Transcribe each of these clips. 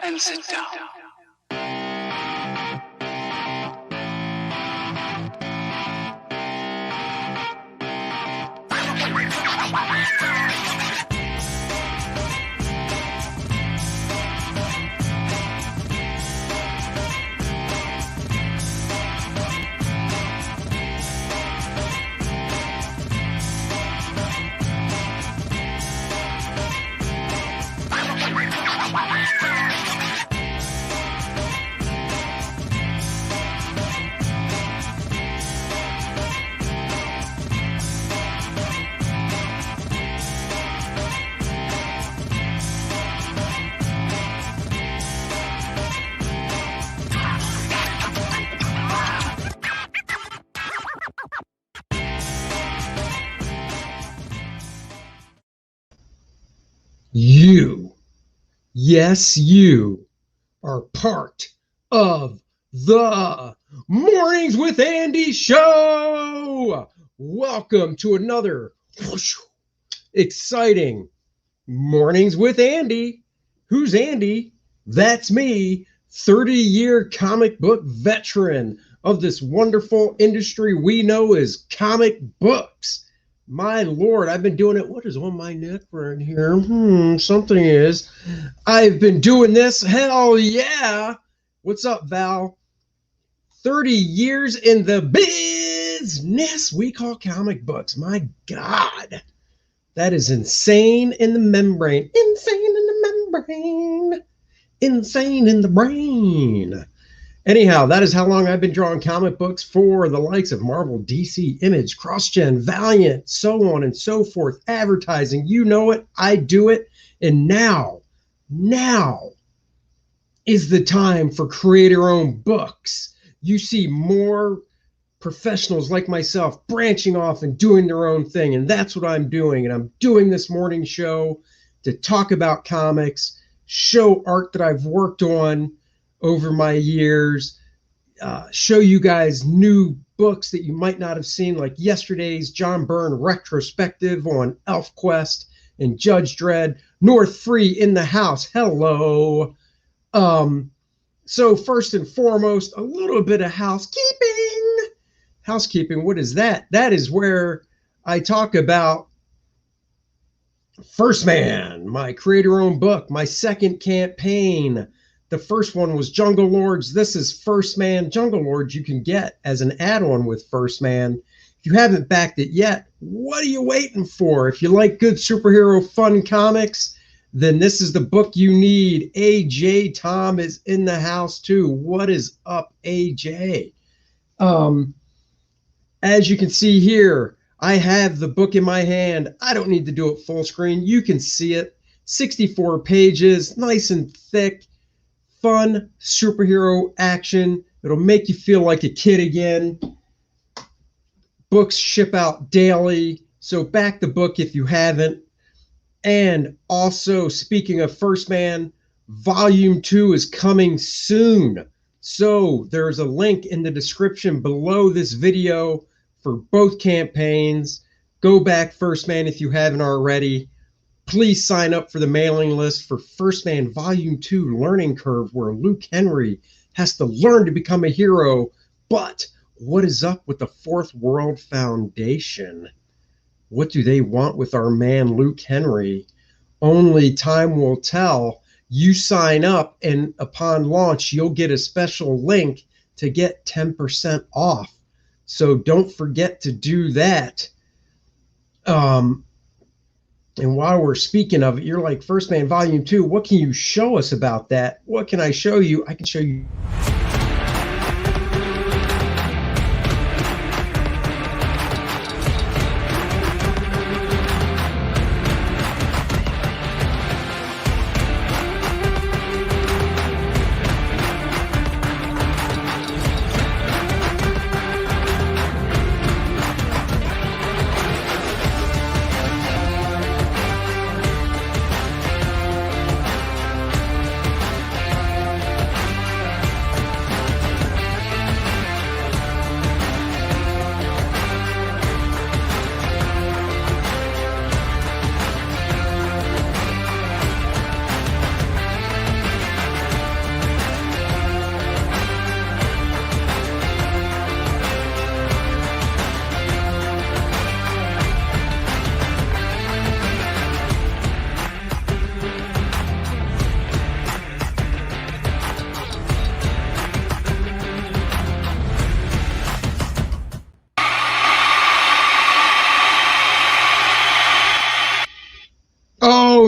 and sit down. You, yes, you are part of the Mornings with Andy show. Welcome to another exciting Mornings with Andy. Who's Andy? That's me, 30-year comic book veteran of this wonderful industry we know as comic books. My Lord, I've been doing it. What is on my neck right here? Something is. I've been doing this. Hell yeah. What's up, Val? 30 years in the business we call comic books. My God. That is insane in the membrane. Insane in the membrane. Insane in the brain. Anyhow, that is how long I've been drawing comic books for the likes of Marvel, DC, Image, CrossGen, Valiant, so on and so forth. Advertising, you know it, I do it. And now is the time for creator-owned books. You see more professionals like myself branching off and doing their own thing. And that's what I'm doing. And I'm doing this morning show to talk about comics, show art that I've worked on over my years, show you guys new books that you might not have seen, like yesterday's John Byrne retrospective on ElfQuest and Judge Dredd. North Free in the house. Hello. So first and foremost, a little bit of housekeeping. Housekeeping, what is that? That is where I talk about First Man, my creator-owned book, my second campaign. The first one was Jungle Lords. This is First Man. Jungle Lords you can get as an add-on with First Man. If you haven't backed it yet, what are you waiting for? If you like good superhero fun comics, then this is the book you need. AJ Tom is in the house too. What is up, AJ? As you can see here, I have the book in my hand. I don't need to do it full screen. You can see it. 64 pages, nice and thick. Fun superhero action. It'll make you feel like a kid again. Books ship out daily, so back the book if you haven't. And also, speaking of First Man, Volume 2 is coming soon. So there's a link in the description below this video for both campaigns. Go back First Man if you haven't already. Please sign up for the mailing list for First Man Volume 2 Learning Curve, where Luke Henry has to learn to become a hero. But what is up with the Fourth World Foundation? What do they want with our man Luke Henry? Only time will tell. You sign up, and upon launch, you'll get a special link to get 10% off. So don't forget to do that. And while we're speaking of it, you're like, First Man Volume 2, what can you show us about that? What can I show you? I can show you.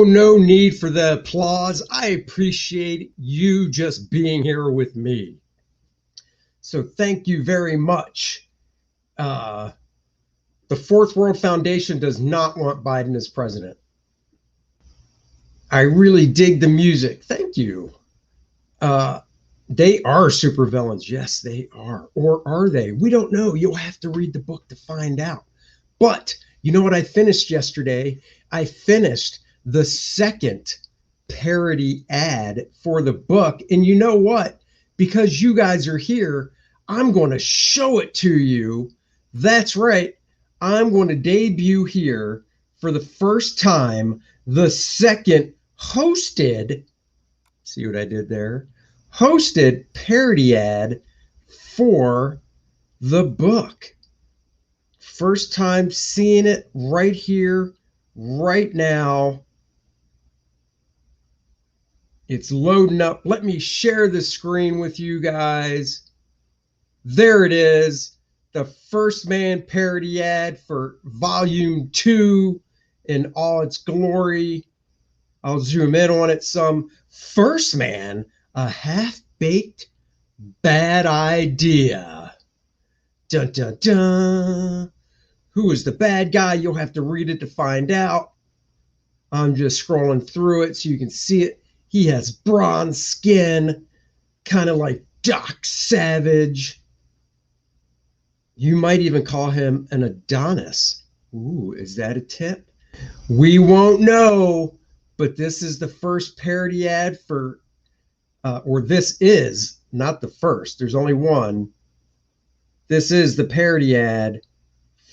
Oh, no need for the applause. I appreciate you just being here with me. So thank you very much. The Fourth World Foundation does not want Biden as president. I really dig the music. Thank you. They are supervillains. Yes, they are. Or are they? We don't know. You'll have to read the book to find out. But you know what I finished yesterday? I finished the second parody ad for the book. And you know what? Because you guys are here, I'm going to show it to you. That's right. I'm going to debut here for the first time the second hosted, see what I did there? Hosted parody ad for the book. First time seeing it right here, right now. It's loading up. Let me share the screen with you guys. There it is. The First Man parody ad for Volume 2 in all its glory. I'll zoom in on it some. First Man, a half-baked bad idea. Dun, dun, dun. Who is the bad guy? You'll have to read it to find out. I'm just scrolling through it so you can see it. He has bronze skin, kind of like Doc Savage. You might even call him an Adonis. Ooh, is that a tip? We won't know, but this is the first parody ad for, or this is not the first. There's only one. This is the parody ad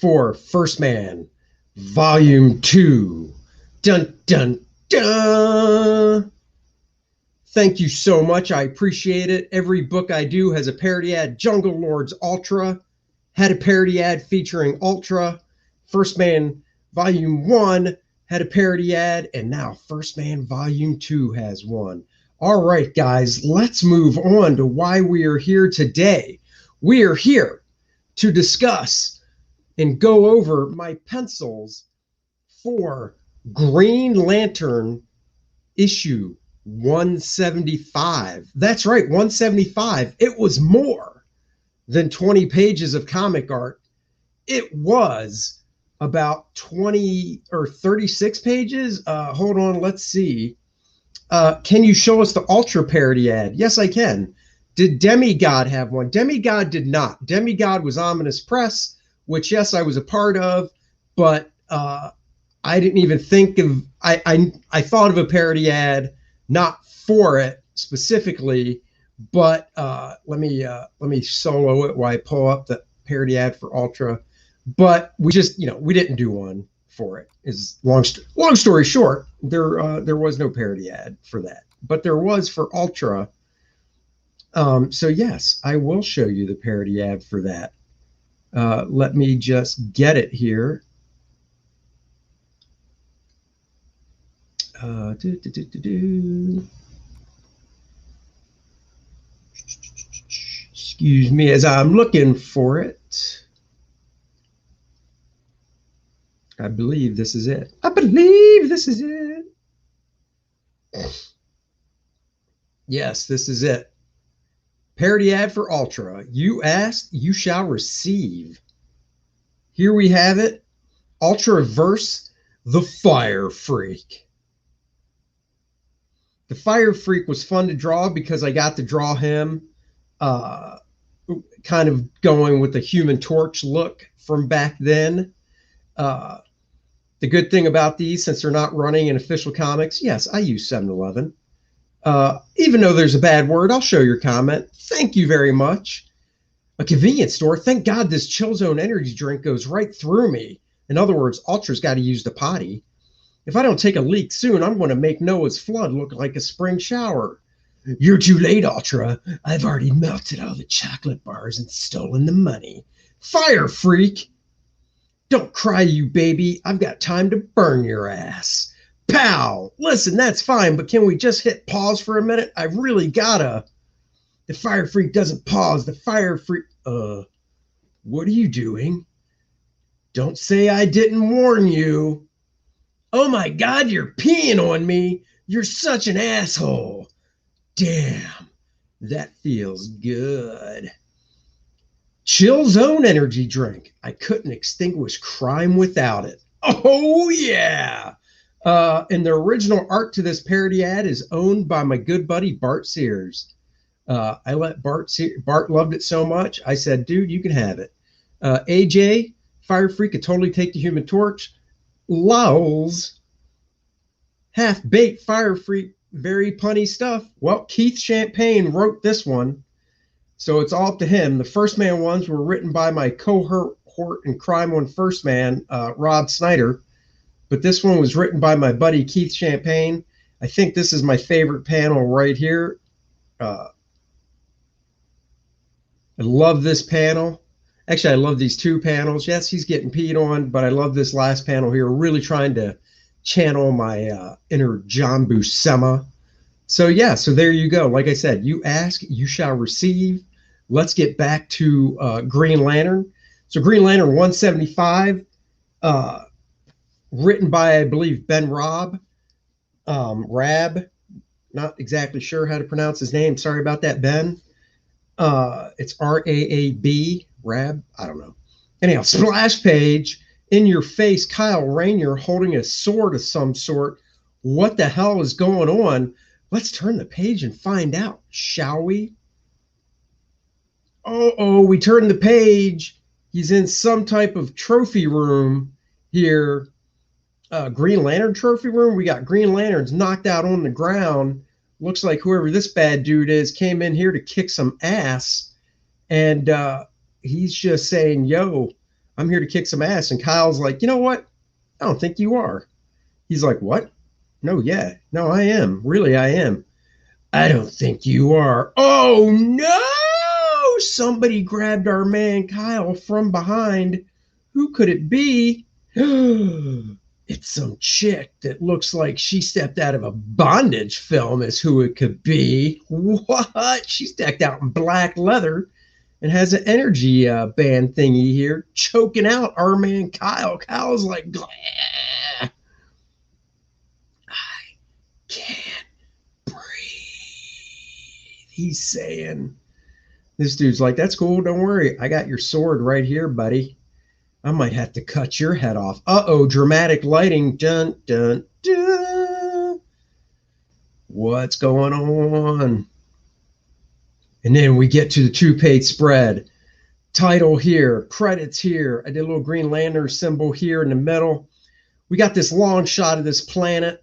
for First Man, Volume 2. Dun, dun, dun. Thank you so much. I appreciate it. Every book I do has a parody ad. Jungle Lords Ultra had a parody ad featuring Ultra. First Man Volume 1 had a parody ad, and now First Man Volume 2 has one. All right, guys, let's move on to why we are here today. We are here to discuss and go over my pencils for Green Lantern issue 175. That's right, 175. It was more than 20 pages of comic art. It was about 20 or 36 pages. Hold on, let's see. Can you show us the Ultra parody ad? Yes, I can. Did Demigod have one? Demigod did not. Demigod was Ominous Press, which, yes, I was a part of, but I didn't even think of, I thought of a parody ad, not for it specifically, but let me solo it while I pull up the parody ad for Ultra. But we just, we didn't do one for it. Is long story short, there was no parody ad for that, but there was for Ultra. So yes, I will show you the parody ad for that. Let me just get it here. Excuse me as I'm looking for it. I believe this is it. I believe this is it. Yes, this is it. Parody ad for Ultra. You asked, you shall receive. Here we have it. Ultraverse, the Fire Freak. The Fire Freak was fun to draw because I got to draw him kind of going with the Human Torch look from back then. The good thing about these, since they're not running in official comics, yes, I use 7-Eleven. Even though there's a bad word, I'll show your comment. Thank you very much. A convenience store. Thank God this Chill Zone energy drink goes right through me. In other words, Ultra's got to use the potty. If I don't take a leak soon, I'm going to make Noah's flood look like a spring shower. You're too late, Ultra. I've already melted all the chocolate bars and stolen the money. Fire Freak! Don't cry, you baby. I've got time to burn your ass. Pow! Listen, that's fine, but can we just hit pause for a minute? I really gotta. The Fire Freak doesn't pause. The Fire Freak... what are you doing? Don't say I didn't warn you. Oh my God, you're peeing on me. You're such an asshole. Damn, that feels good. Chill Zone energy drink. I couldn't extinguish crime without it. Oh, yeah. And the original art to this parody ad is owned by my good buddy Bart Sears. I let Bart loved it so much. I said, dude, you can have it. AJ, Fire Freak could totally take the Human Torch. Lols, half baked Fire Freak, very punny stuff. Well, Keith Champagne wrote this one, so it's all up to him. The First Man ones were written by my cohort in Crime One First Man, Rob Snyder, but this one was written by my buddy Keith Champagne. I think this is my favorite panel right here. I love this panel. Actually, I love these two panels. Yes, he's getting peed on, but I love this last panel here. Really trying to channel my inner John Buscema. So yeah, so there you go. Like I said, you ask, you shall receive. Let's get back to Green Lantern. So Green Lantern 175, written by, I believe, Ben Rab. Not exactly sure how to pronounce his name. Sorry about that, Ben. It's Raab, Rab. I don't know. Anyhow, splash page. In your face, Kyle Rayner holding a sword of some sort. What the hell is going on? Let's turn the page and find out, shall we? Oh, we turn the page. He's in some type of trophy room here. Green Lantern trophy room. We got Green Lanterns knocked out on the ground. Looks like whoever this bad dude is came in here to kick some ass. And he's just saying, yo, I'm here to kick some ass. And Kyle's like, you know what? I don't think you are. He's like, what? No, yeah. No, I am. Really, I am. I don't think you are. Oh, no! Somebody grabbed our man Kyle from behind. Who could it be? It's some chick that looks like she stepped out of a bondage film is who it could be. What? She's decked out in black leather and has an energy band thingy here, choking out our man Kyle. Kyle's like, I can't breathe. He's saying, this dude's like, that's cool. Don't worry. I got your sword right here, buddy. I might have to cut your head off. Uh-oh, dramatic lighting. Dun, dun, dun. What's going on? And then we get to the two-page spread. Title here, credits here. I did a little Green Lantern symbol here in the middle. We got this long shot of this planet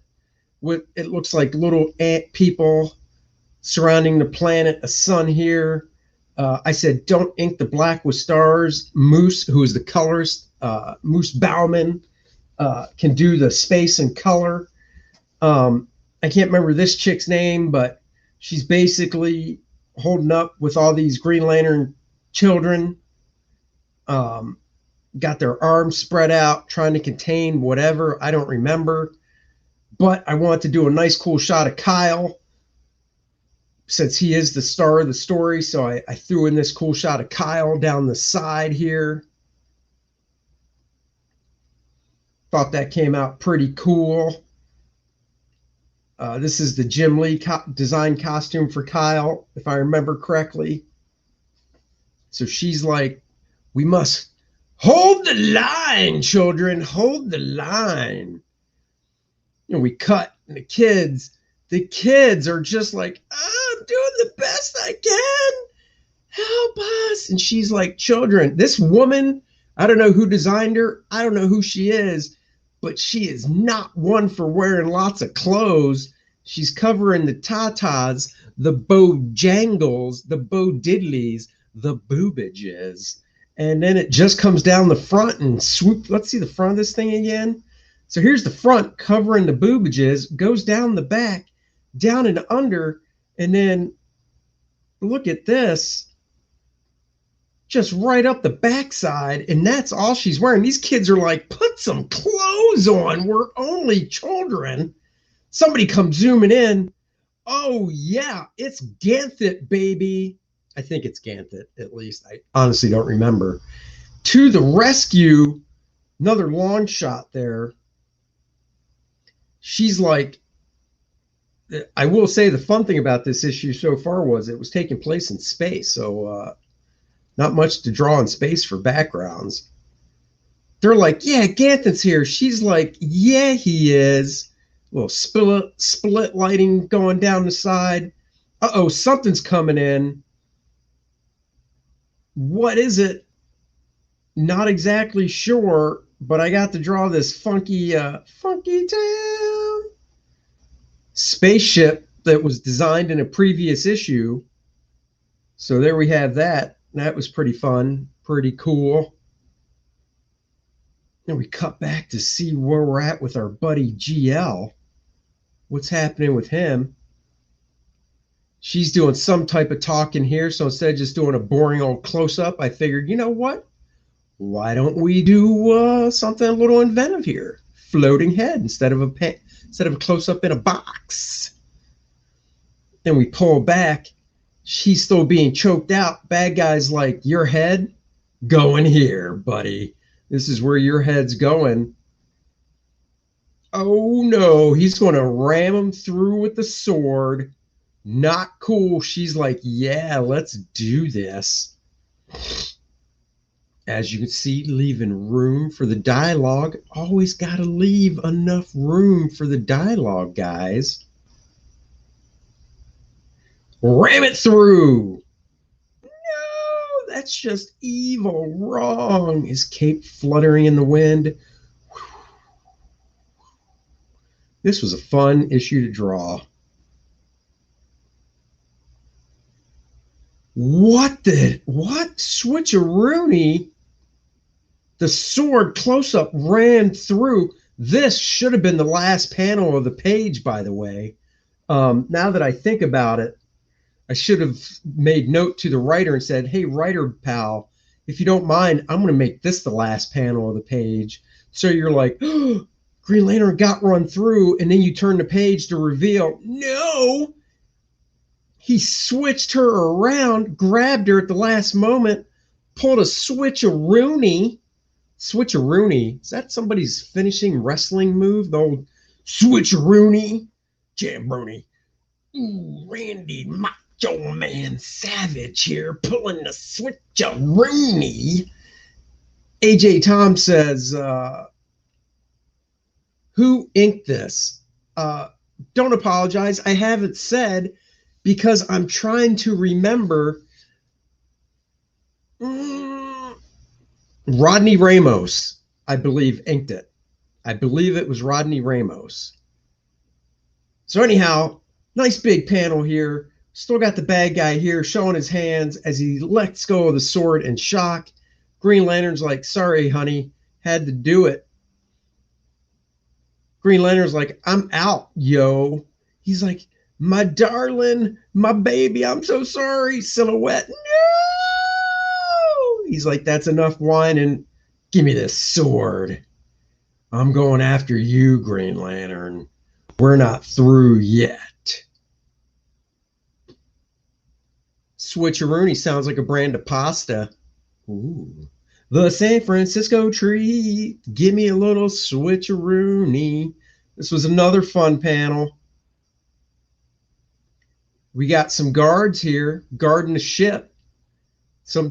with, it looks like little ant people surrounding the planet, a sun here. I said, don't ink the black with stars. Moose, who is the colorist, Moose Bauman, can do the space and color. I can't remember this chick's name, but she's basically holding up with all these Green Lantern children. Got their arms spread out, trying to contain whatever. I don't remember. But I want to do a nice, cool shot of Kyle, since he is the star of the story. So I threw in this cool shot of Kyle down the side here. Thought that came out pretty cool. This is the Jim Lee design costume for Kyle, if I remember correctly. So she's like, we must hold the line, children, hold the line. You know, we cut, and the kids are just like, oh, I'm doing the best I can. Help us. And she's like, children, this woman, I don't know who designed her. I don't know who she is, but she is not one for wearing lots of clothes. She's covering the tatas, the bojangles, the bodiddlies, the boobages. And then it just comes down the front and swoop. Let's see the front of this thing again. So here's the front covering the boobages, goes down the back, down and under, and then look at this, just right up the backside, and that's all she's wearing. These kids are like, put some clothes on. We're only children. Somebody comes zooming in. Oh, yeah, it's Ganthet, baby. I think it's Ganthet, at least. I honestly don't remember. To the rescue, another long shot there. she's like, I will say the fun thing about this issue so far was it was taking place in space, so not much to draw in space for backgrounds. They're like, yeah, Ganthan's here. She's like, yeah, he is. A little split lighting going down the side. Uh-oh, something's coming in. What is it? Not exactly sure, but I got to draw this funky town spaceship that was designed in a previous issue. So there we have that. That was pretty fun, pretty cool. And we cut back to see where we're at with our buddy GL. What's happening with him? She's doing some type of talking here. So instead of just doing a boring old close up, I figured, you know what? Why don't we do something a little inventive here? Floating head instead of a close up in a box. Then we pull back. She's still being choked out. Bad guy's like, your head going here, buddy. This is where your head's going. Oh no, he's going to ram him through with the sword. Not cool. She's like, yeah, let's do this. As you can see, leaving room for the dialogue. Always got to leave enough room for the dialogue, guys. Ram it through. No, that's just evil. Wrong. His cape fluttering in the wind. This was a fun issue to draw. What? Switcheroony? The sword close-up ran through. This should have been the last panel of the page, by the way. Now that I think about it, I should have made note to the writer and said, hey, writer pal, if you don't mind, I'm going to make this the last panel of the page. So you're like, oh, Green Lantern got run through, and then you turn the page to reveal, no, he switched her around, grabbed her at the last moment, pulled a switcheroony. Switcheroony. Is that somebody's finishing wrestling move? The old switcheroony? Jambroni. Ooh, Randy Macho Man Savage here pulling the switcheroony. AJ Tom says, who inked this? Don't apologize. I haven't said because I'm trying to remember. Rodney Ramos, I believe, inked it. I believe it was Rodney Ramos. So anyhow, nice big panel here. Still got the bad guy here showing his hands as he lets go of the sword in shock. Green Lantern's like, sorry, honey, had to do it. Green Lantern's like, I'm out, yo. He's like, my darling, my baby, I'm so sorry, Silhouette. No! He's like, that's enough whining. Give me this sword. I'm going after you, Green Lantern. We're not through yet. Switcheroony sounds like a brand of pasta. Ooh. The San Francisco treat. Give me a little switcheroony. This was another fun panel. We got some guards here guarding the ship. Some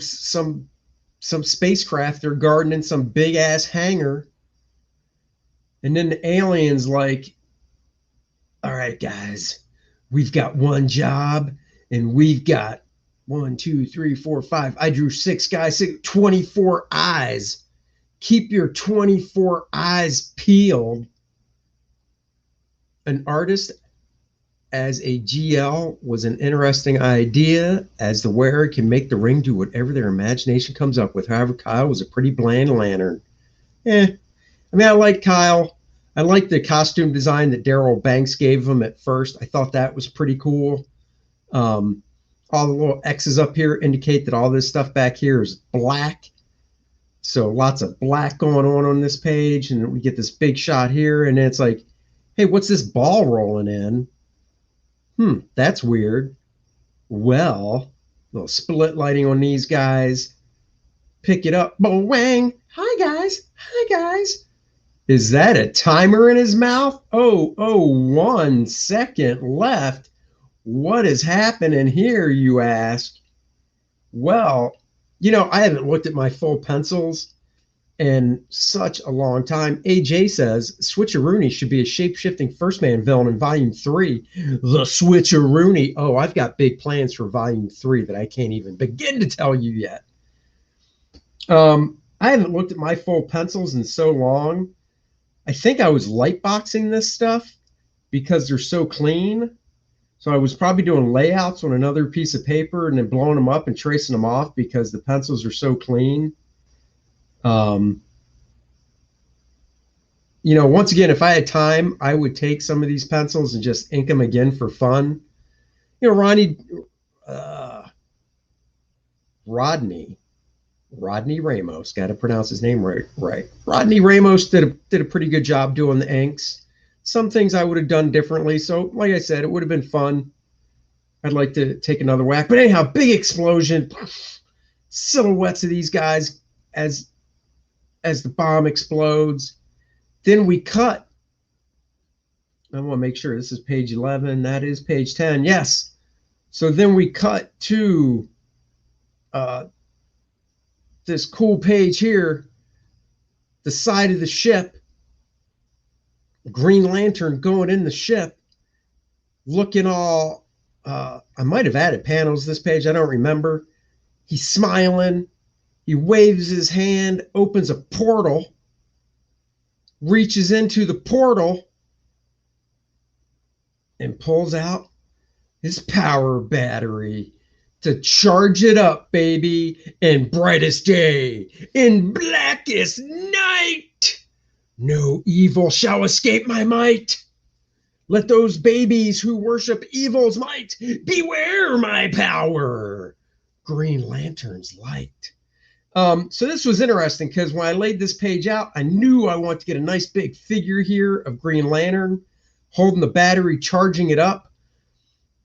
spacecraft are guarding in some big ass hangar. And then the aliens like, all right, guys, we've got one job and we've got 1, 2, 3, 4, 5. I drew 6 guys, 24 eyes. Keep your 24 eyes peeled. An artist as a GL was an interesting idea, as the wearer can make the ring do whatever their imagination comes up with. However, Kyle was a pretty bland lantern. I mean, I like Kyle. I like the costume design that Daryl Banks gave him at first. I thought that was pretty cool. All the little X's up here indicate that all this stuff back here is black. So lots of black going on this page. And we get this big shot here. And it's like, hey, what's this ball rolling in? That's weird. Well, little split lighting on these guys. Pick it up. Boing. Hi, guys. Hi, guys. Is that a timer in his mouth? Oh, 1 second left. What is happening here, you ask? Well, I haven't looked at my full pencils in such a long time. AJ says Switcheroony should be a shape-shifting first man villain in Volume 3. The Switcheroony. Oh, I've got big plans for Volume 3 that I can't even begin to tell you yet. I haven't looked at my full pencils in so long. I think I was lightboxing this stuff because they're so clean. So I was probably doing layouts on another piece of paper and then blowing them up and tracing them off because the pencils are so clean. Once again, if I had time, I would take some of these pencils and just ink them again for fun. Rodney Ramos, got to pronounce his name right. Rodney Ramos did a pretty good job doing the inks. Some things I would have done differently. So, like I said, it would have been fun. I'd like to take another whack. But anyhow, big explosion. Silhouettes of these guys as the bomb explodes. Then we cut. I want to make sure this is page 11. That is page 10. Yes. So then we cut to this cool page here. The side of the ship. Green Lantern going in the ship. Looking all... I might have added panels this page. I don't remember. He's smiling. He waves his hand, opens a portal, reaches into the portal, and pulls out his power battery to charge it up, baby, in brightest day, in blackest night. No evil shall escape my might. Let those babies who worship evil's might beware my power. Green Lantern's light. So this was interesting because when I laid this page out, I knew I wanted to get a nice big figure here of Green Lantern holding the battery, charging it up.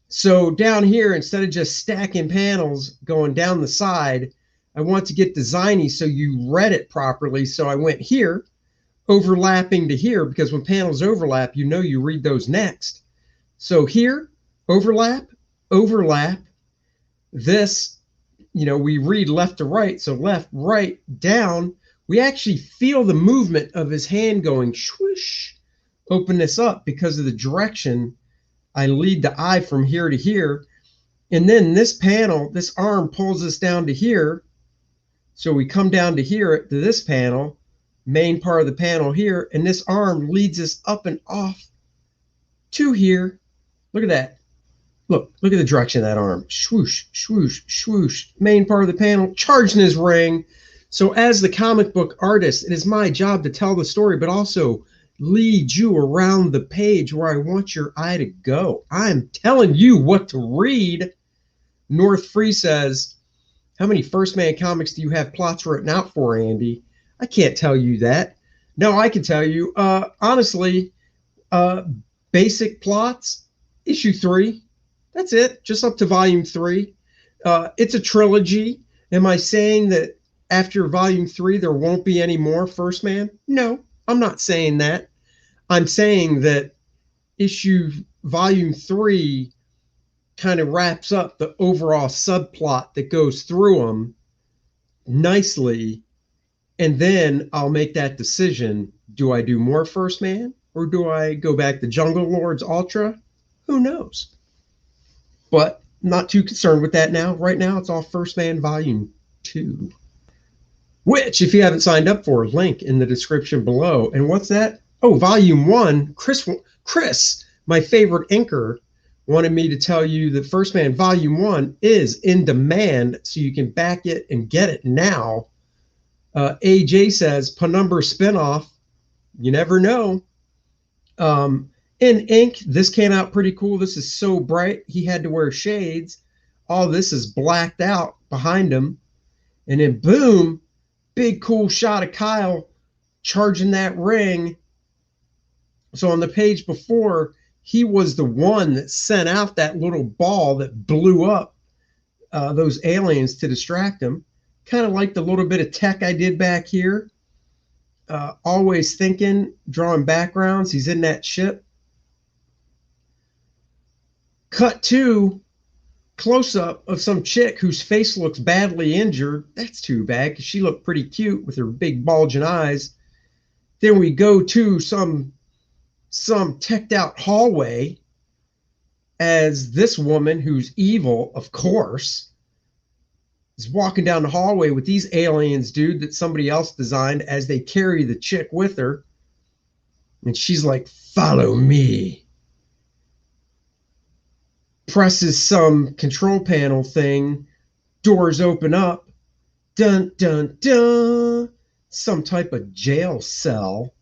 So down here, instead of just stacking panels going down the side, I want to get designy so you read it properly. So I went here, overlapping to here, because when panels overlap, you read those next. So here, overlap, this, we read left to right. So left, right, down. We actually feel the movement of his hand going swoosh. Open this up because of the direction I lead the eye from here to here. And then this panel, this arm pulls us down to here. So we come down to here to this panel, main part of the panel here. And this arm leads us up and off to here. Look at that. Look at the direction of that arm. Swoosh, swoosh, swoosh. Main part of the panel, charging his ring. So as the comic book artist, it is my job to tell the story, but also lead you around the page where I want your eye to go. I'm telling you what to read. North Free says, how many First Man comics do you have plots written out for, Andy? I can't tell you that. No, I can tell you. Honestly, basic plots, issue 3. That's it, just up to volume 3. It's a trilogy. Am I saying that after volume 3 there won't be any more First Man? No, I'm not saying that. I'm saying that volume 3 kind of wraps up the overall subplot that goes through them nicely, and then I'll make that decision. Do I do more First Man, or do I go back to Jungle Lords Ultra? Who knows? But not too concerned with that now. Right now, it's all First Man Volume 2. Which, if you haven't signed up for, link in the description below. And what's that? Oh, Volume 1. Chris, my favorite inker, wanted me to tell you that First Man Volume 1 is in demand, so you can back it and get it now. AJ says, Penumbra spinoff. You never know. In ink, this came out pretty cool. This is so bright, he had to wear shades. All this is blacked out behind him. And then boom, big cool shot of Kyle charging that ring. So on the page before, he was the one that sent out that little ball that blew up those aliens to distract him. Kind of like the little bit of tech I did back here. always thinking, drawing backgrounds. He's in that ship. Cut to close up of some chick whose face looks badly injured. That's too bad because she looked pretty cute with her big bulging eyes. Then we go to some teched out hallway as this woman, who's evil, of course, is walking down the hallway with these aliens, dude, that somebody else designed, as they carry the chick with her. And she's like, follow me. Presses some control panel thing. Doors open up. Dun, dun, dun. Some type of jail cell.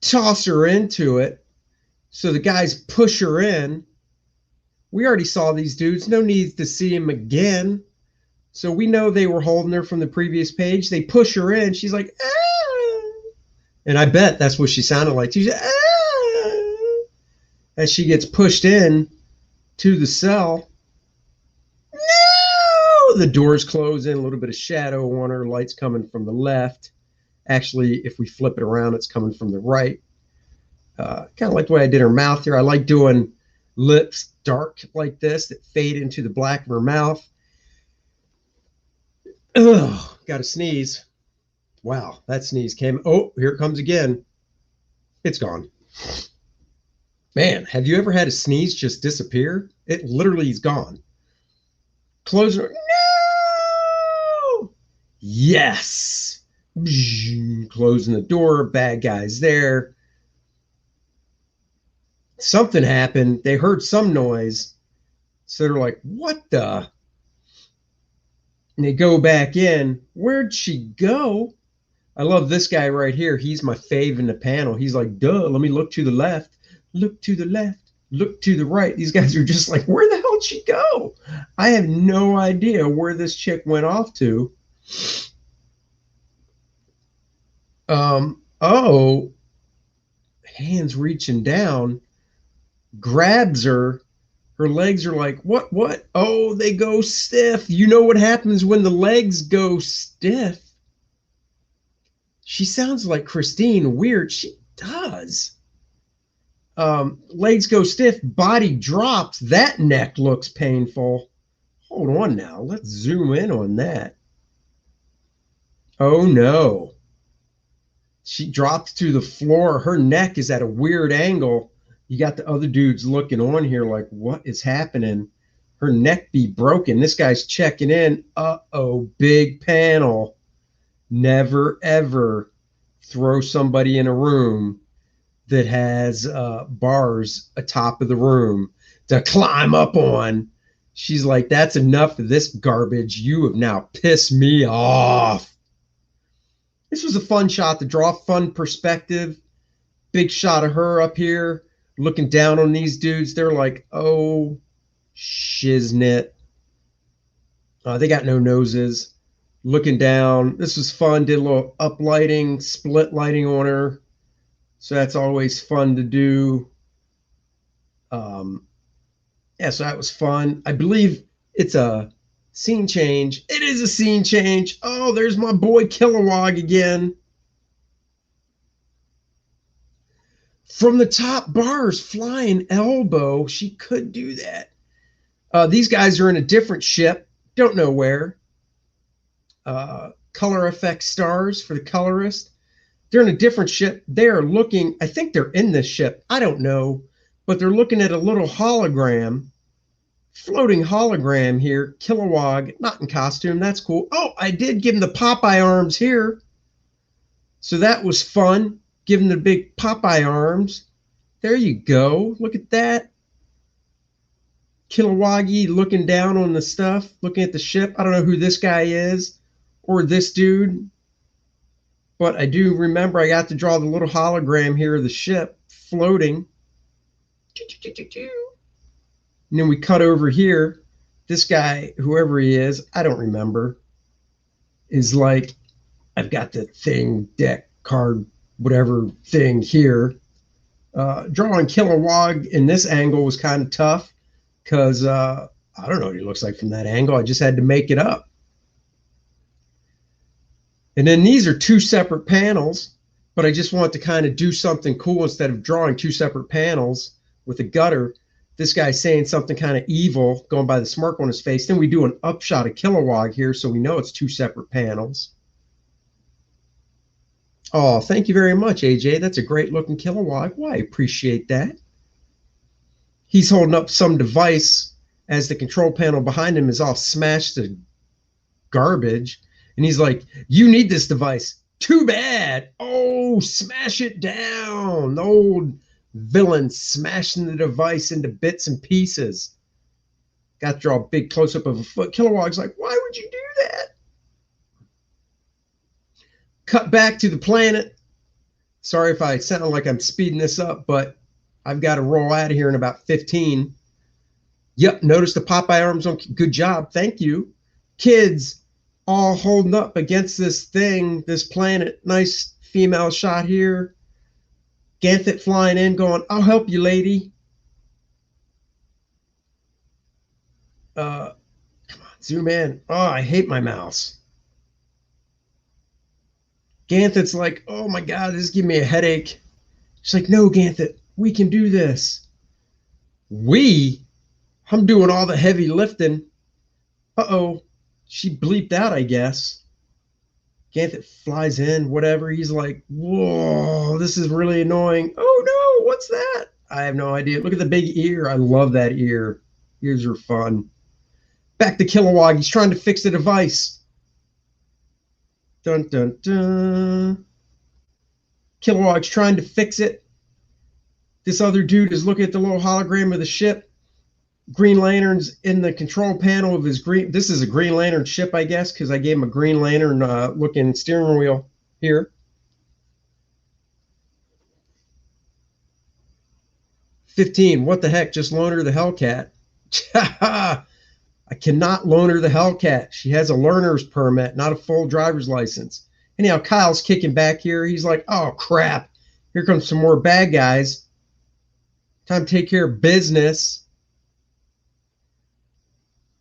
Toss her into it. So the guys push her in. We already saw these dudes. No need to see them again. So we know they were holding her from the previous page. They push her in. She's like, ah. And I bet that's what she sounded like. She's like, ah. As she gets pushed in to the cell. No! The doors close in. A little bit of shadow on her. Light's coming from the left. Actually, if we flip it around, it's coming from the right. Kind of like the way I did her mouth here. I like doing lips dark like this that fade into the black of her mouth. Ugh, got to sneeze. Wow, that sneeze came. Oh, here it comes again. It's gone. Man, have you ever had a sneeze just disappear? It literally is gone. Close her. No! Yes! Closing the door. Bad guys there. Something happened. They heard some noise. So they're like, what the? And they go back in. Where'd she go? I love this guy right here. He's my fave in the panel. He's like, duh, let me look to the left. Look to the left. Look to the right. These guys are just like, where the hell did she go? I have no idea where this chick went off to. Oh, hands reaching down. Grabs her. Her legs are like, what? Oh, they go stiff. You know what happens when the legs go stiff? She sounds like Christine. Weird. She does. Legs go stiff. Body drops. That neck looks painful. Hold on now. Let's zoom in on that. Oh, no. She drops to the floor. Her neck is at a weird angle. You got the other dudes looking on here like, what is happening? Her neck be broken. This guy's checking in. Uh-oh, big panel. Never, ever throw somebody in a room that has bars atop of the room to climb up on. She's like, that's enough of this garbage. You have now pissed me off. This was a fun shot to draw, fun perspective. Big shot of her up here looking down on these dudes. They're like, oh, shiznit. They got no noses. Looking down. This was fun. Did a little up lighting, split lighting on her. So that's always fun to do. Yeah, so that was fun. I believe it's a scene change. It is a scene change. Oh, there's my boy Kilowog again. From the top bars, flying elbow. She could do that. These guys are in a different ship. Don't know where. Color effect stars for the colorist. They're in a different ship. They're looking, I think they're in this ship. I don't know. But they're looking at a little hologram. Floating hologram here. Kilowog, not in costume. That's cool. Oh, I did give him the Popeye arms here. So that was fun. Give him the big Popeye arms. There you go. Look at that. Kilowoggy looking down on the stuff. Looking at the ship. I don't know who this guy is. Or this dude. But I do remember I got to draw the little hologram here of the ship floating. And then we cut over here. This guy, whoever he is, I don't remember, is like, I've got the thing, deck, card, whatever thing here. Drawing Kilowog in this angle was kind of tough because I don't know what he looks like from that angle. I just had to make it up. And then these are two separate panels, but I just want to kind of do something cool instead of drawing two separate panels with a gutter. This guy's saying something kind of evil, going by the smirk on his face. Then we do an upshot of Kilowog here, so we know it's two separate panels. Oh, thank you very much, AJ. That's a great looking Kilowog. Well, I appreciate that. He's holding up some device as the control panel behind him is all smashed to garbage. And he's like, you need this device. Too bad. Oh, smash it down. The old villain smashing the device into bits and pieces. Got to draw a big close-up of a foot. Kilowog's like, why would you do that? Cut back to the planet. Sorry if I sound like I'm speeding this up, but I've got to roll out of here in about 15. Yep, notice the Popeye arms on. Good job. Thank you. Kids all holding up against this thing, this planet. Nice female shot here. Ganthet flying in going, I'll help you, lady. Come on, zoom in. Oh, I hate my mouse. Ganthet's like, oh my God, this is giving me a headache. She's like, no, Ganthet, we can do this. I'm doing all the heavy lifting. Uh-oh. She bleeped out, I guess. Ganthet flies in, whatever. He's like, whoa, this is really annoying. Oh, no, what's that? I have no idea. Look at the big ear. I love that ear. Ears are fun. Back to Kilowog. He's trying to fix the device. Dun, dun, dun. Kilowog's trying to fix it. This other dude is looking at the little hologram of the ship. Green Lantern's in the control panel of his green. This is a Green Lantern ship, I guess, because I gave him a Green Lantern looking steering wheel here. $15. What the heck? Just loan her the Hellcat. I cannot loan her the Hellcat. She has a learner's permit, not a full driver's license. Anyhow, Kyle's kicking back here. He's like, oh, crap. Here comes some more bad guys. Time to take care of business.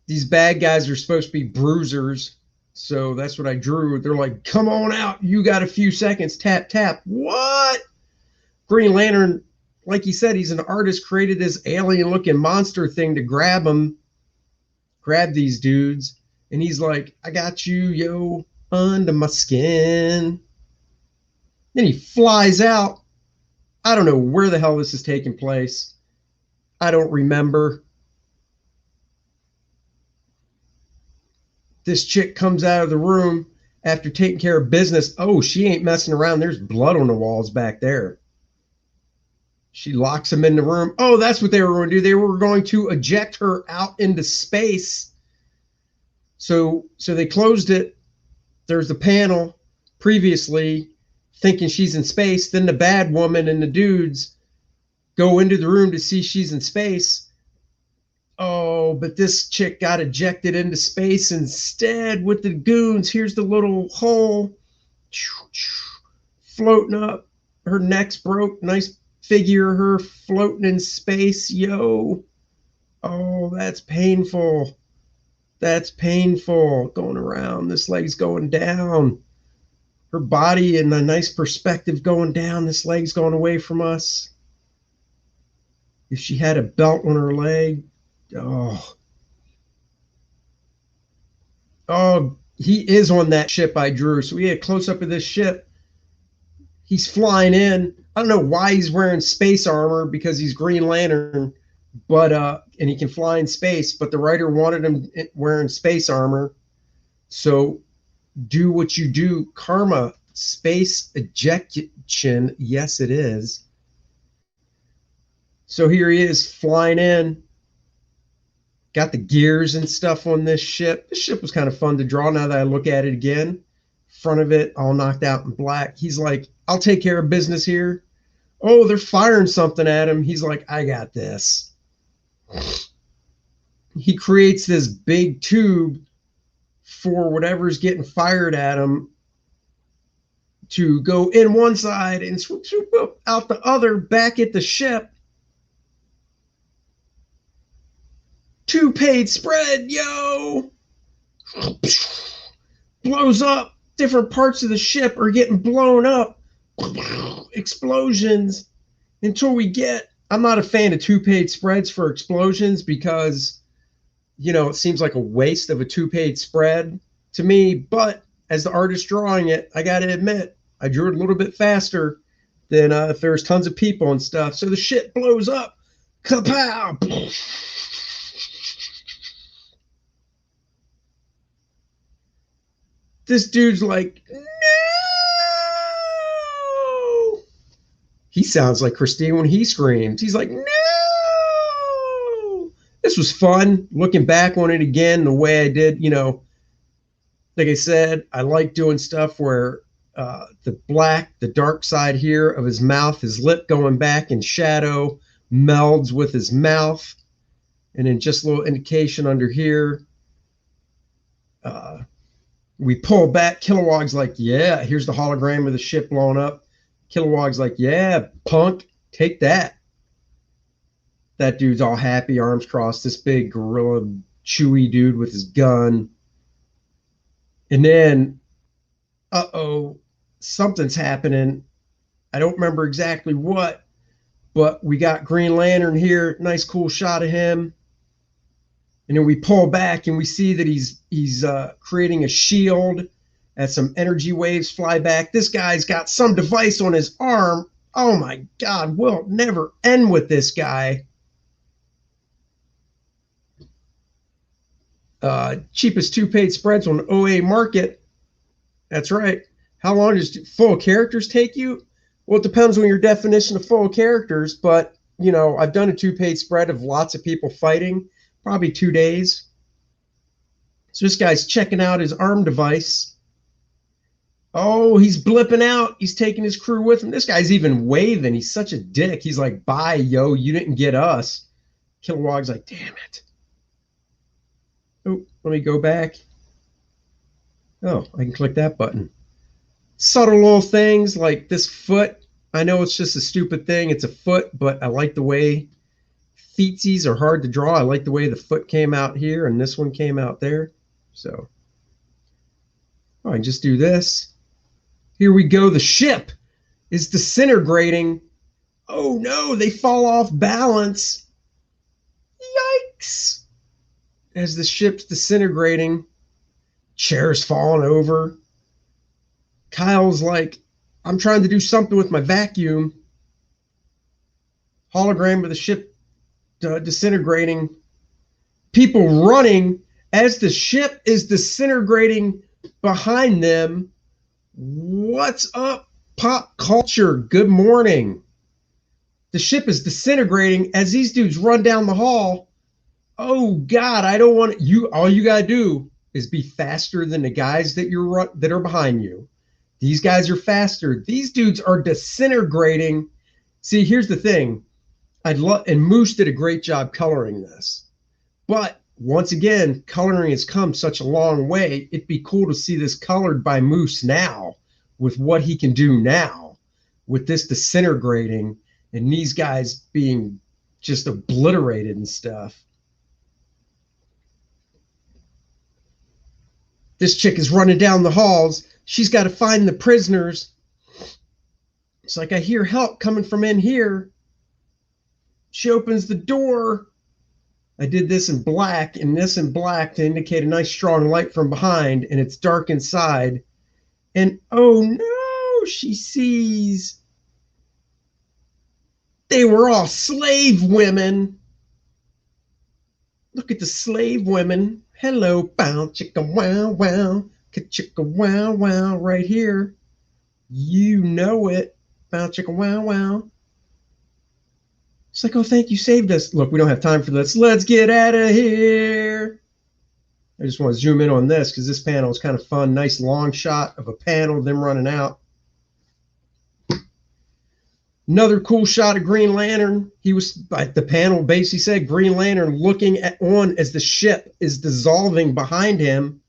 These bad guys are supposed to be bruisers. So that's what I drew. They're like, come on out. You got a few seconds. Tap, tap. What? Green Lantern, like he said, he's an artist, created this alien-looking monster thing to grab these dudes. And he's like, I got you, yo, under my skin. Then he flies out. I don't know where the hell this is taking place. I don't remember. This chick comes out of the room after taking care of business. Oh, she ain't messing around. There's blood on the walls back there. She locks him in the room. Oh, that's what they were going to do. They were going to eject her out into space. So they closed it. There's the panel previously thinking she's in space. Then the bad woman and the dudes go into the room to see she's in space. Oh, but this chick got ejected into space instead with the goons. Here's the little hole floating up. Her neck's broke. Nice figure of her floating in space. Yo. Oh, that's painful. That's painful. Going around. This leg's going down. Her body in a nice perspective going down. This leg's going away from us. If she had a belt on her leg. Oh, he is on that ship I drew. So we had a close-up of this ship. He's flying in. I don't know why he's wearing space armor, because he's Green Lantern, but and he can fly in space, but the writer wanted him wearing space armor. So do what you do. Karma, space ejection. Yes, it is. So here he is flying in. Got the gears and stuff on this ship. This ship was kind of fun to draw now that I look at it again. Front of it all knocked out in black. He's like, I'll take care of business here. Oh, they're firing something at him. He's like, I got this. He creates this big tube for whatever's getting fired at him to go in one side and swoop, swoop up out the other, back at the ship. Two-page spread, yo. Blows up. different parts of the ship are getting blown up. Explosions until we get. I'm not a fan of 2-page spreads for explosions because, it seems like a waste of a 2-page spread to me. But as the artist drawing it, I got to admit, I drew it a little bit faster than if there's tons of people and stuff. So the shit blows up. Kapow! This dude's like, no! He sounds like Christine when he screams. He's like, no! This was fun. Looking back on it again, the way I did, like I said, I like doing stuff where the dark side here of his mouth, his lip going back in shadow, melds with his mouth. And then just a little indication under here. We pull back. Kilowog's like, yeah, here's the hologram of the ship blowing up. Kilowog's like, yeah, punk, take that. That dude's all happy, arms crossed, this big gorilla, chewy dude with his gun. And then, something's happening. I don't remember exactly what, but we got Green Lantern here. Nice, cool shot of him. And then we pull back and we see that he's creating a shield as some energy waves fly back. This guy's got some device on his arm. Oh my God, we'll never end with this guy. Cheapest 2-page spreads on OA market. That's right. How long does full characters take you? Well, it depends on your definition of full characters, but I've done a 2-page spread of lots of people fighting. Probably 2 days. So this guy's checking out his arm device. Oh, he's blipping out. He's taking his crew with him. This guy's even waving. He's such a dick. He's like, bye, yo, you didn't get us. Kilowog's like, damn it. Oh, let me go back. Oh, I can click that button. Subtle little things like this foot. I know it's just a stupid thing. It's a foot, but I like the way feetsies are hard to draw. I like the way the foot came out here and this one came out there. So I can just do this. Here we go. The ship is disintegrating. Oh no, they fall off balance. Yikes. As the ship's disintegrating, chairs falling over. Kyle's like, I'm trying to do something with my vacuum. Hologram of the ship disintegrating, people running as the ship is disintegrating behind them. What's up, pop culture? Good morning. The ship is disintegrating as these dudes run down the hall. Oh God, I don't want you. All you gotta do is be faster than the guys that are behind you. These guys are faster. These dudes are disintegrating. See, here's the thing. And Moose did a great job coloring this. But once again, coloring has come such a long way. It'd be cool to see this colored by Moose now with what he can do now with this disintegrating and these guys being just obliterated and stuff. This chick is running down the halls. She's got to find the prisoners. It's like, I hear help coming from in here. She opens the door. I did this in black and this in black to indicate a nice strong light from behind, and it's dark inside. And oh no, she sees they were all slave women. Look at the slave women. Hello, bow chicka wow wow, ka-chicka wow wow, right here. You know it. Bow chicka wow wow. It's like, oh, thank you, saved us. Look, we don't have time for this. Let's get out of here. I just want to zoom in on this because this panel is kind of fun. Nice long shot of a panel, them running out. Another cool shot of Green Lantern. He was, like the panel basically said, Green Lantern looking on as the ship is dissolving behind him.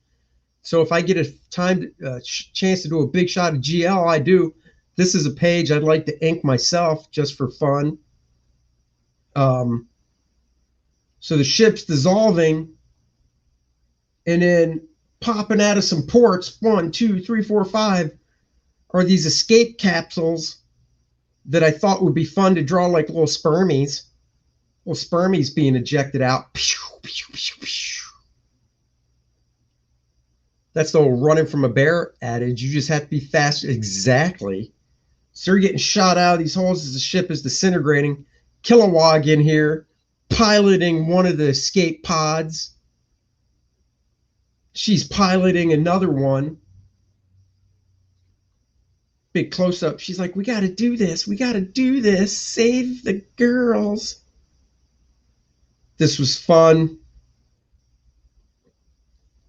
So if I get a chance to do a big shot of GL, I do. This is a page I'd like to ink myself just for fun. So the ship's dissolving, and then popping out of some ports, 1, 2, 3, 4, 5, are these escape capsules that I thought would be fun to draw like little spermies. Little spermies being ejected out. That's the old running from a bear adage. You just have to be fast. Exactly. So they're getting shot out of these holes as the ship is disintegrating. Kilowog in here, piloting one of the escape pods. She's piloting another one. Big close up. She's like, we got to do this. We got to do this. Save the girls. This was fun.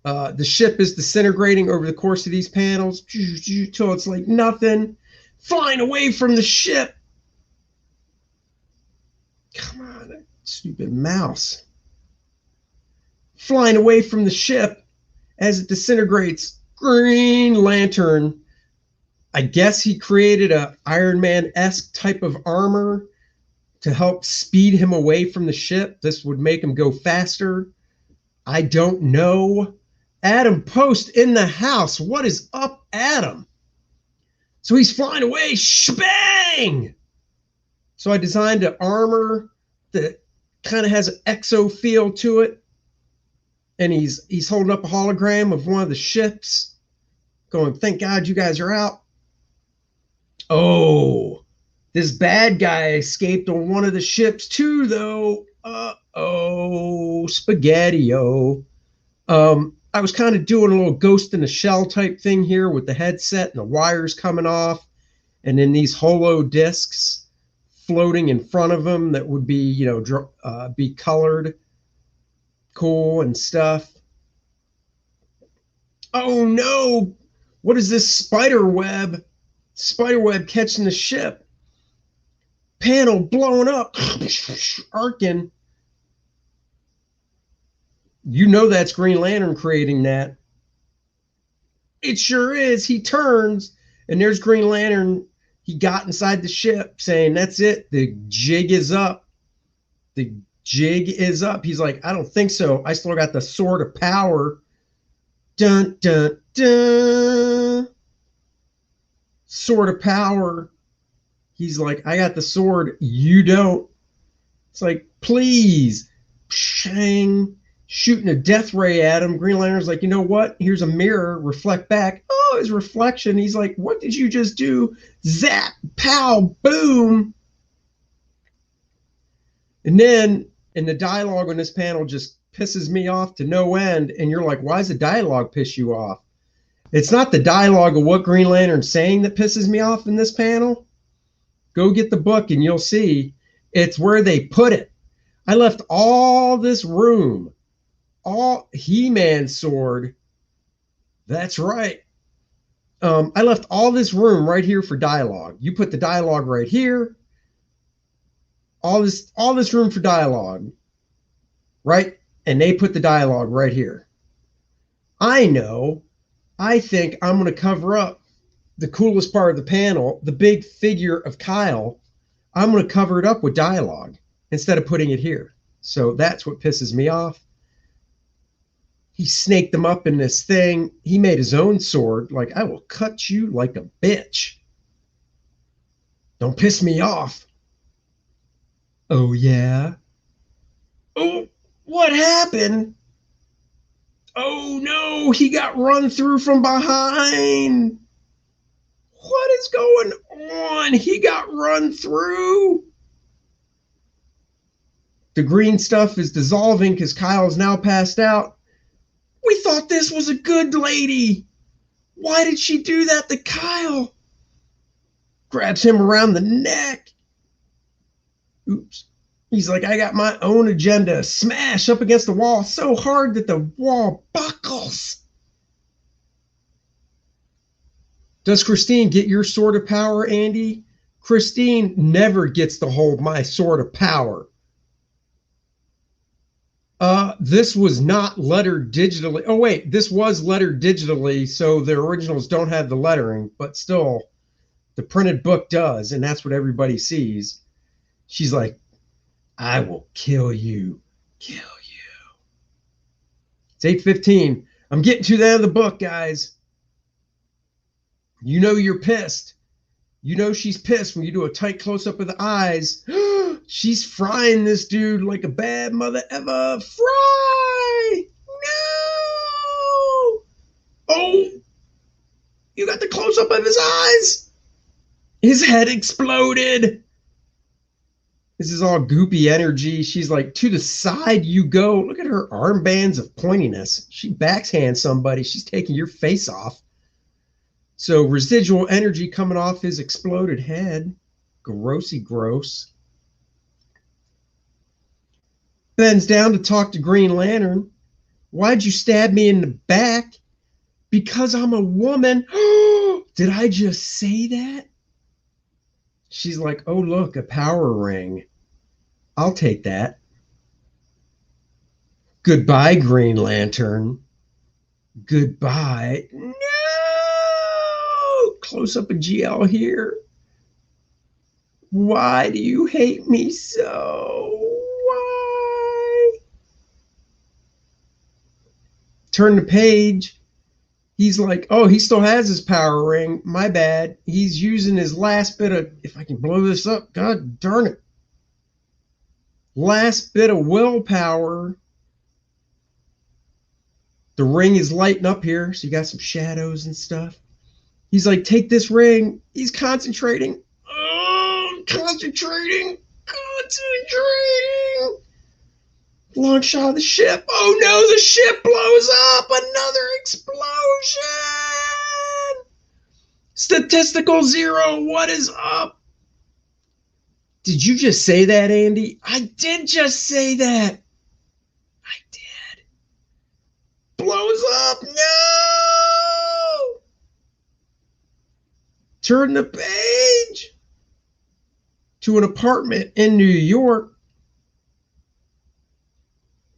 The ship is disintegrating over the course of these panels till it's like nothing. Flying away from the ship. Come on, that stupid mouse. Flying away from the ship as it disintegrates. Green Lantern. I guess he created a Iron Man-esque type of armor to help speed him away from the ship. This would make him go faster. I don't know. Adam Post in the house. What is up, Adam? So he's flying away. Shbang! So I designed an armor that kind of has an exo feel to it. And he's holding up a hologram of one of the ships, going, thank God you guys are out. Oh, this bad guy escaped on one of the ships too, though. Uh-oh, spaghetti-o. I was kind of doing a little Ghost in the Shell type thing here with the headset and the wires coming off, and then these holo discs floating in front of them that would be, be colored, cool and stuff. Oh no! What is this spider web? Spider web catching the ship. Panel blowing up, arcing. You know that's Green Lantern creating that. It sure is. He turns, and there's Green Lantern. He got inside the ship saying, that's it. The jig is up. The jig is up. He's like, I don't think so. I still got the sword of power. Dun, dun, dun. Sword of power. He's like, I got the sword. You don't. It's like, please. Shang. Shooting a death ray at him. Green Lantern's like, you know what? Here's a mirror. Reflect back. Oh, his reflection. He's like, what did you just do? Zap. Pow. Boom. And then, and the dialogue on this panel just pisses me off to no end. And you're like, why does the dialogue piss you off? It's not the dialogue of what Green Lantern's saying that pisses me off in this panel. Go get the book and you'll see. It's where they put it. I left all this room. All He-Man sword. That's right. I left all this room right here for dialogue. You put the dialogue right here. All this room for dialogue. Right? And they put the dialogue right here. I know. I think I'm going to cover up the coolest part of the panel, the big figure of Kyle. I'm going to cover it up with dialogue instead of putting it here. So that's what pisses me off. He snaked them up in this thing. He made his own sword. Like, I will cut you like a bitch. Don't piss me off. Oh, yeah? Oh, what happened? Oh, no, he got run through from behind. What is going on? He got run through. The green stuff is dissolving because Kyle's now passed out. We thought this was a good lady. Why did she do that to Kyle? Grabs him around the neck. Oops. He's like, I got my own agenda. Smash up against the wall so hard that the wall buckles. Does Christine get your sword of power, Andy? Christine never gets to hold my sword of power. This was not lettered digitally. Oh, wait, this was lettered digitally, so the originals don't have the lettering, but still, the printed book does, and that's what everybody sees. She's like, I will kill you. Kill you. It's 8:15. I'm getting to the end of the book, guys. You know you're pissed. You know she's pissed when you do a tight close-up of the eyes. She's frying this dude like a bad mother ever. Fry! No! Oh! You got the close-up of his eyes! His head exploded! This is all goopy energy. She's like, to the side you go. Look at her armbands of pointiness. She backhands somebody. She's taking your face off. So residual energy coming off his exploded head. Grossy gross. Bends down to talk to Green Lantern. Why'd you stab me in the back? Because I'm a woman. Did I just say that? She's like, oh, look, a power ring. I'll take that. Goodbye, Green Lantern. Goodbye. No! Close up a GL here. Why do you hate me so? Why? Turn the page. He's like, oh, he still has his power ring. My bad. He's using his last bit of, if I can blow this up, God darn it. Last bit of willpower. The ring is lighting up here, so you got some shadows and stuff. He's like, take this ring. He's concentrating. Oh, concentrating. Long shot of the ship. Oh no, the ship blows up. Another explosion. Statistical zero. What is up? Did you just say that, Andy? I did just say that. I did. Blows up. No. Turn the page to an apartment in New York.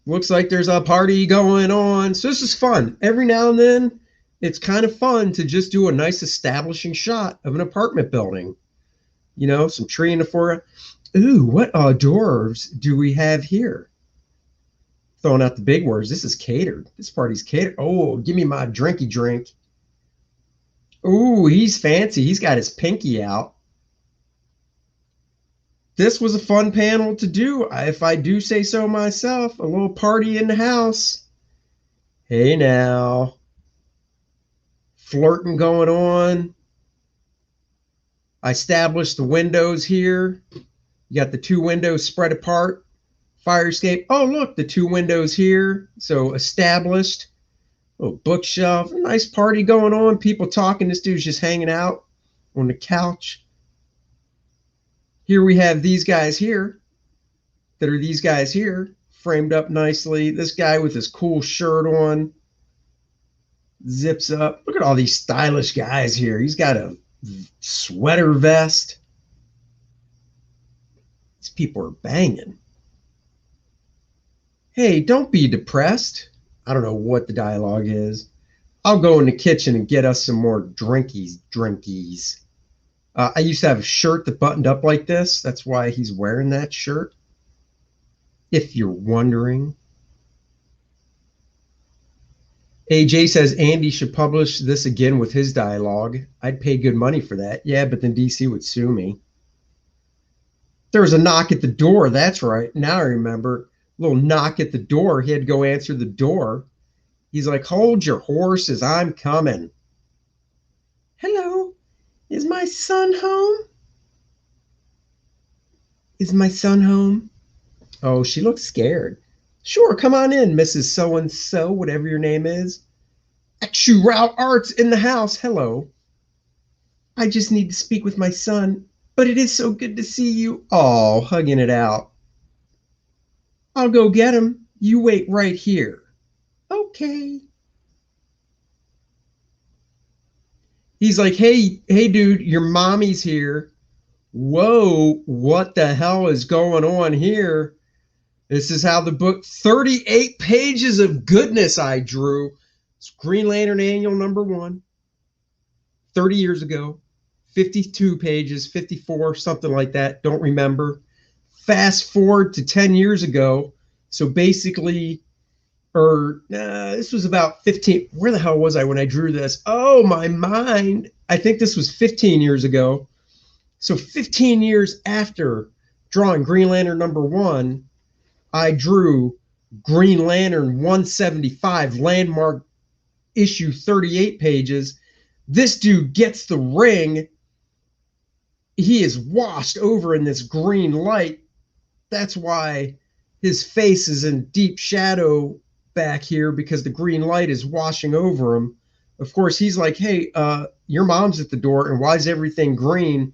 Looks like there's a party going on. So this is fun. Every now and then, it's kind of fun to just do a nice establishing shot of an apartment building. You know, some tree in the foreground. Ooh, what hors d'oeuvres do we have here? Throwing out the big words. This is catered. This party's catered. Oh, give me my drinky drink. Ooh, he's fancy. He's got his pinky out. This was a fun panel to do, if I do say so myself. A little party in the house. Hey now. Flirting going on. I established the windows here. You got the two windows spread apart. Fire escape. Oh, look, the two windows here. So established. Little bookshelf. Nice party going on. People talking. This dude's just hanging out on the couch. Here we have these guys here that are these guys here, framed up nicely. This guy with his cool shirt on, zips up. Look at all these stylish guys here. He's got a sweater vest. These people are banging. Hey, don't be depressed. I don't know what the dialogue is. I'll go in the kitchen and get us some more drinkies. I used to have a shirt that buttoned up like this. That's why he's wearing that shirt. If you're wondering. AJ says Andy should publish this again with his dialogue. I'd pay good money for that. Yeah, but then DC would sue me. There was a knock at the door. That's right. Now I remember. A little knock at the door. He had to go answer the door. He's like, hold your horses. I'm coming. Hello. Is my son home? Is my son home? Oh, she looks scared. Sure, come on in, Mrs. So-and-so, whatever your name is. Route Arts in the house. Hello. I just need to speak with my son, but it is so good to see you. Oh, hugging it out. I'll go get him. You wait right here. Okay. He's like, hey, dude, your mommy's here. Whoa, what the hell is going on here? This is how the book, 38 pages of goodness I drew. It's Green Lantern Annual #1, 30 years ago, 52 pages, 54, something like that. Don't remember. Fast forward to 10 years ago. So basically, or this was about 15. Where the hell was I when I drew this? Oh, my mind. I think this was 15 years ago. So 15 years after drawing Green Lantern #1, I drew Green Lantern 175, landmark issue 38 pages. This dude gets the ring. He is washed over in this green light. That's why his face is in deep shadow back here, because the green light is washing over him. Of course, he's like, hey, your mom's at the door, and why is everything green?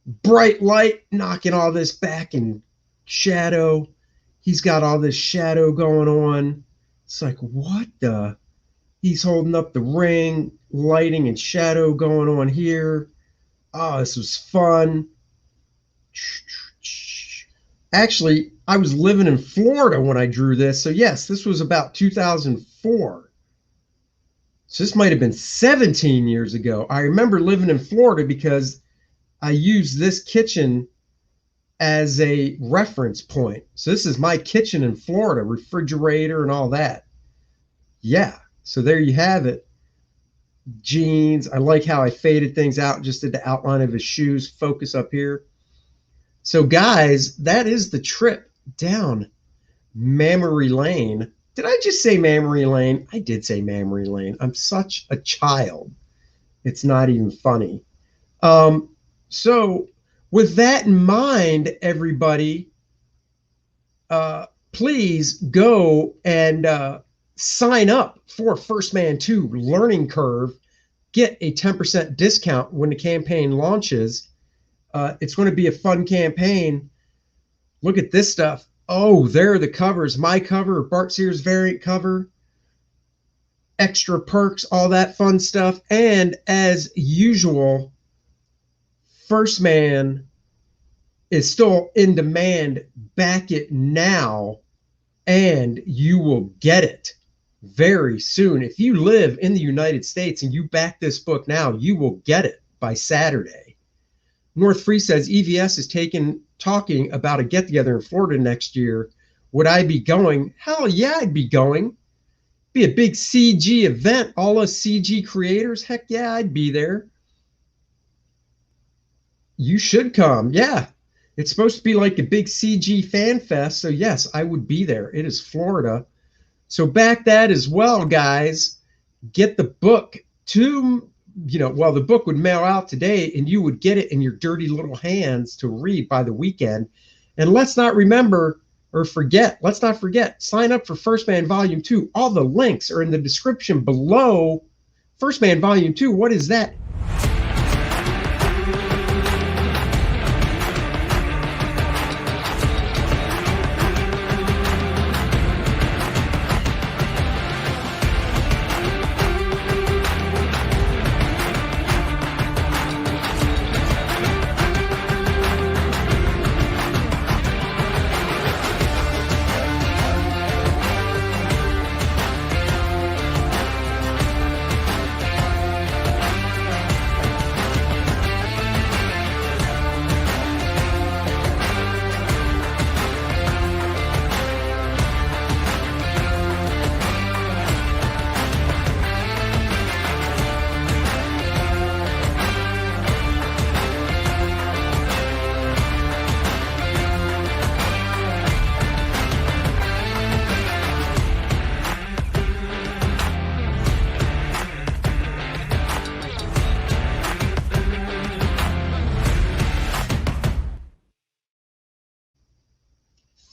Bright light knocking all this back in shadow. He's got all this shadow going on. It's like, what the? He's holding up the ring, lighting and shadow going on here. Oh, this was fun. Actually, I was living in Florida when I drew this. So yes, this was about 2004. So this might have been 17 years ago. I remember living in Florida because I used this kitchen as a reference point. So this is my kitchen in Florida, refrigerator and all that. Yeah, so there you have it. Jeans. I like how I faded things out, just did the outline of his shoes, focus up here. So guys, that is the trip down memory lane. Did I just say memory lane? I did say memory lane. I'm such a child. It's not even funny. So with that in mind, everybody, please go and sign up for First Man 2 Learning Curve. Get a 10% discount when the campaign launches. It's going to be a fun campaign. Look at this stuff. Oh, there are the covers. My cover, Bart Sears variant cover, extra perks, all that fun stuff. And as usual, First Man is still in demand. Back it now, and you will get it very soon. If you live in the United States and you back this book now, you will get it by Saturday. North Free says EVS is talking about a get-together in Florida next year. Would I be going? Hell yeah, I'd be going. Be a big CG event. All us CG creators, heck yeah, I'd be there. You should come. Yeah, it's supposed to be like a big CG fan fest. So yes, I would be there. It is Florida. So back that as well, guys. Get the book to, well, the book would mail out today and you would get it in your dirty little hands to read by the weekend. And let's not forget, sign up for First Man Volume 2. All the links are in the description below. First Man Volume 2, what is that?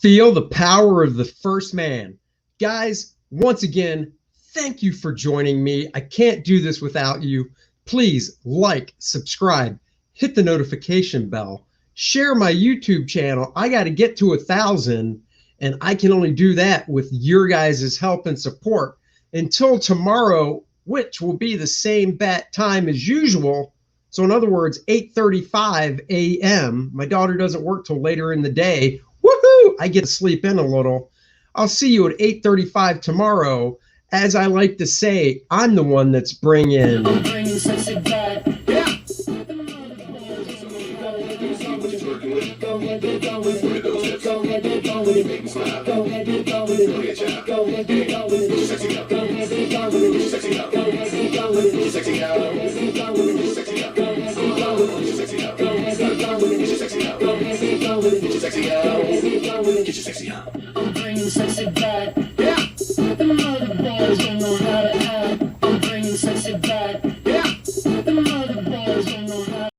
Feel the power of the First Man. Guys, once again, thank you for joining me. I can't do this without you. Please like, subscribe, hit the notification bell, share my YouTube channel. I got to get to 1,000, and I can only do that with your guys' help and support. Until tomorrow, which will be the same bat time as usual. So in other words, 8:35 a.m. My daughter doesn't work till later in the day. Woohoo! I get to sleep in a little. I'll see you at 8:35 tomorrow. As I like to say, I'm the one that's bringing. Get your sexy out. I'm bringing sexy